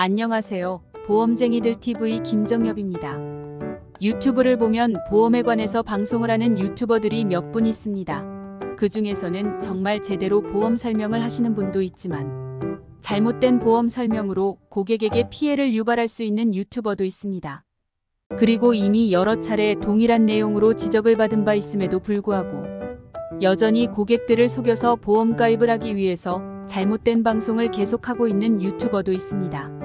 안녕하세요. 보험쟁이들 TV 김정엽입니다. 유튜브를 보면 보험에 관해서 방송을 하는 유튜버들이 몇 분 있습니다. 그 중에서는 정말 제대로 보험 설명을 하시는 분도 있지만 잘못된 보험 설명으로 고객에게 피해를 유발할 수 있는 유튜버도 있습니다. 그리고 이미 여러 차례 동일한 내용으로 지적을 받은 바 있음에도 불구하고 여전히 고객들을 속여서 보험 가입을 하기 위해서 잘못된 방송을 계속하고 있는 유튜버도 있습니다.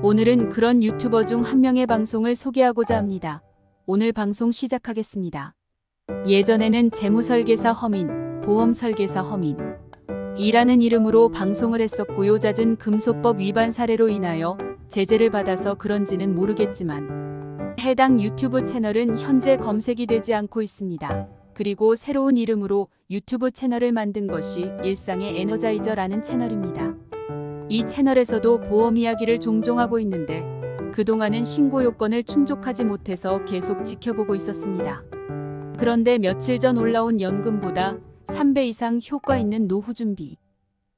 오늘은 그런 유튜버 중 한 명의 방송을 소개하고자 합니다. 오늘 방송 시작하겠습니다. 예전에는 재무설계사 허민, 보험설계사 허민 이라는 이름으로 방송을 했었고요. 잦은 금소법 위반 사례로 인하여 제재를 받아서 그런지는 모르겠지만 해당 유튜브 채널은 현재 검색이 되지 않고 있습니다. 그리고 새로운 이름으로 유튜브 채널을 만든 것이 일상의 에너자이저라는 채널입니다. 이 채널에서도 보험 이야기를 종종 하고 있는데 그동안은 신고 요건을 충족하지 못해서 계속 지켜보고 있었습니다. 그런데 며칠 전 올라온 연금보다 3배 이상 효과 있는 노후 준비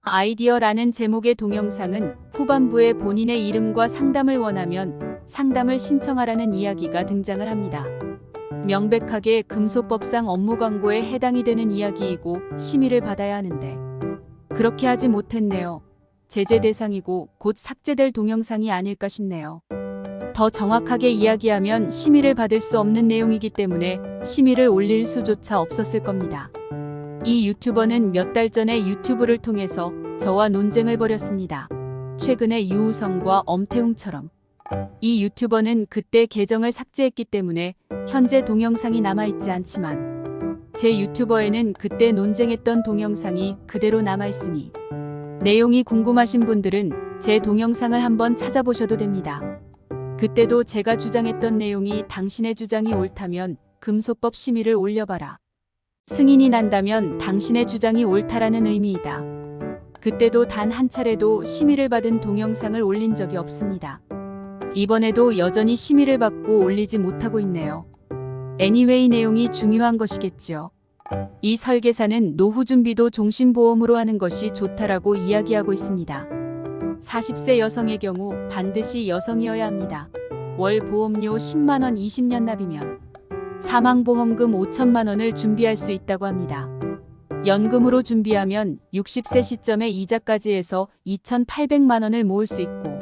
아이디어라는 제목의 동영상은 후반부에 본인의 이름과 상담을 원하면 상담을 신청하라는 이야기가 등장을 합니다. 명백하게 금소법상 업무 광고에 해당이 되는 이야기이고 심의를 받아야 하는데 그렇게 하지 못했네요. 제재 대상이고 곧 삭제될 동영상이 아닐까 싶네요. 더 정확하게 이야기하면 심의를 받을 수 없는 내용이기 때문에 심의를 올릴 수조차 없었을 겁니다. 이 유튜버는 몇 달 전에 유튜브를 통해서 저와 논쟁을 벌였습니다. 최근에 유우성과 엄태웅처럼. 이 유튜버는 그때 계정을 삭제했기 때문에 현재 동영상이 남아있지 않지만 제 유튜버에는 그때 논쟁했던 동영상이 그대로 남아있으니 내용이 궁금하신 분들은 제 동영상을 한번 찾아보셔도 됩니다. 그때도 제가 주장했던 내용이 당신의 주장이 옳다면 금소법 심의를 올려봐라. 승인이 난다면 당신의 주장이 옳다라는 의미이다. 그때도 단 한 차례도 심의를 받은 동영상을 올린 적이 없습니다. 이번에도 여전히 심의를 받고 올리지 못하고 있네요. 애니웨이 내용이 중요한 것이겠죠. 이 설계사는 노후 준비도 종신보험으로 하는 것이 좋다라고 이야기하고 있습니다. 40세 여성의 경우 반드시 여성이어야 합니다. 월 보험료 10만원 20년 납이면 사망보험금 5천만원을 준비할 수 있다고 합니다. 연금으로 준비하면 60세 시점에 이자까지 해서 2,800만원을 모을 수 있고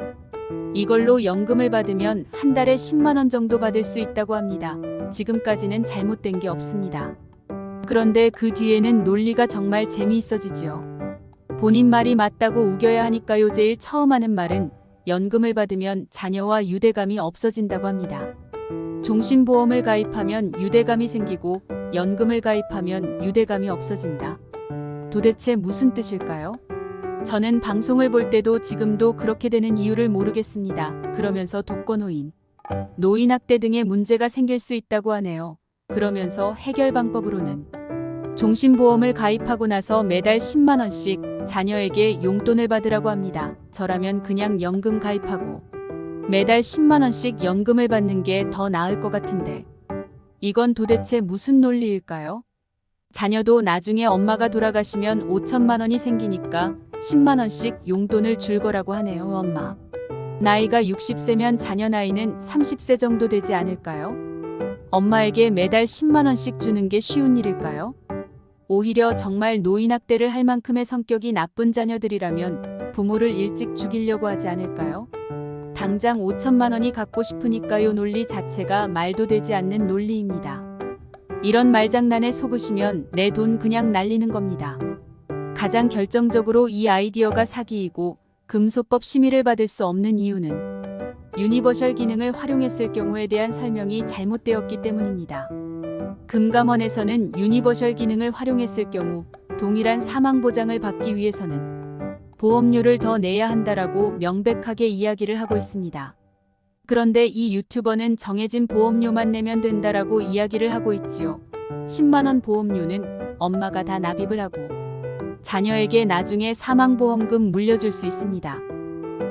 이걸로 연금을 받으면 한 달에 10만원 정도 받을 수 있다고 합니다. 지금까지는 잘못된 게 없습니다. 그런데 그 뒤에는 논리가 정말 재미있어지죠. 본인 말이 맞다고 우겨야 하니까요. 제일 처음 하는 말은 연금을 받으면 자녀와 유대감이 없어진다고 합니다. 종신보험을 가입하면 유대감이 생기고 연금을 가입하면 유대감이 없어진다. 도대체 무슨 뜻일까요? 저는 방송을 볼 때도 지금도 그렇게 되는 이유를 모르겠습니다. 그러면서 독거노인, 노인학대 등의 문제가 생길 수 있다고 하네요. 그러면서 해결 방법으로는 종신보험을 가입하고 나서 매달 10만원씩 자녀에게 용돈을 받으라고 합니다. 저라면 그냥 연금 가입하고 매달 10만원씩 연금을 받는 게 더 나을 것 같은데 이건 도대체 무슨 논리일까요? 자녀도 나중에 엄마가 돌아가시면 5천만원이 생기니까 10만원씩 용돈을 줄 거라고 하네요. 엄마 나이가 60세면 자녀 나이는 30세 정도 되지 않을까요? 엄마에게 매달 10만원씩 주는 게 쉬운 일일까요? 오히려 정말 노인학대를 할 만큼의 성격이 나쁜 자녀들이라면 부모를 일찍 죽이려고 하지 않을까요? 당장 5천만원이 갖고 싶으니까요. 논리 자체가 말도 되지 않는 논리입니다. 이런 말장난에 속으시면 내 돈 그냥 날리는 겁니다. 가장 결정적으로 이 아이디어가 사기이고 금소법 심의를 받을 수 없는 이유는 유니버셜 기능을 활용했을 경우에 대한 설명이 잘못되었기 때문입니다. 금감원에서는 유니버셜 기능을 활용했을 경우 동일한 사망보장을 받기 위해서는 보험료를 더 내야 한다라고 명백하게 이야기를 하고 있습니다. 그런데 이 유튜버는 정해진 보험료만 내면 된다라고 이야기를 하고 있지요. 10만원 보험료는 엄마가 다 납입을 하고 자녀에게 나중에 사망보험금 물려줄 수 있습니다.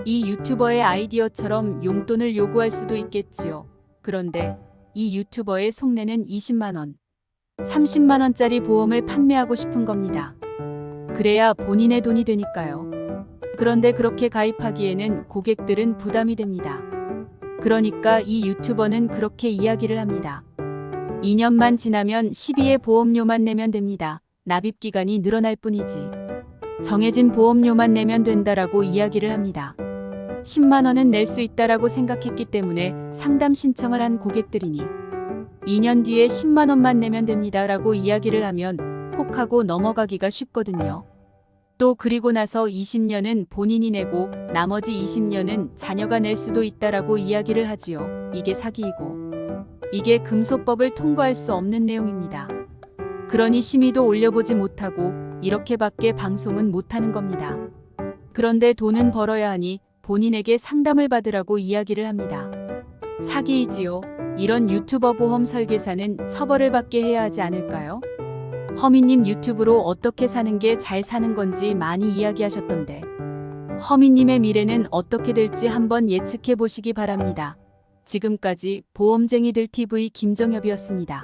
이 유튜버의 아이디어처럼 용돈을 요구할 수도 있겠지요. 그런데 이 유튜버의 속내는 20만원, 30만원짜리 보험을 판매하고 싶은 겁니다. 그래야 본인의 돈이 되니까요. 그런데 그렇게 가입하기에는 고객들은 부담이 됩니다. 그러니까 이 유튜버는 그렇게 이야기를 합니다. 2년만 지나면 12의 보험료만 내면 됩니다. 납입 기간이 늘어날 뿐이지. 정해진 보험료만 내면 된다라고 이야기를 합니다. 10만 원은 낼 수 있다라고 생각했기 때문에 상담 신청을 한 고객들이니 2년 뒤에 10만 원만 내면 됩니다라고 이야기를 하면 혹하고 넘어가기가 쉽거든요. 또 그리고 나서 20년은 본인이 내고 나머지 20년은 자녀가 낼 수도 있다라고 이야기를 하지요. 이게 사기이고 이게 금소법을 통과할 수 없는 내용입니다. 그러니 심의도 올려보지 못하고 이렇게밖에 방송은 못하는 겁니다. 그런데 돈은 벌어야 하니 본인에게 상담을 받으라고 이야기를 합니다. 사기이지요. 이런 유튜버 보험 설계사는 처벌을 받게 해야 하지 않을까요? 허미님 유튜브로 어떻게 사는 게 잘 사는 건지 많이 이야기하셨던데 허미님의 미래는 어떻게 될지 한번 예측해 보시기 바랍니다. 지금까지 보험쟁이들 TV 김정엽이었습니다.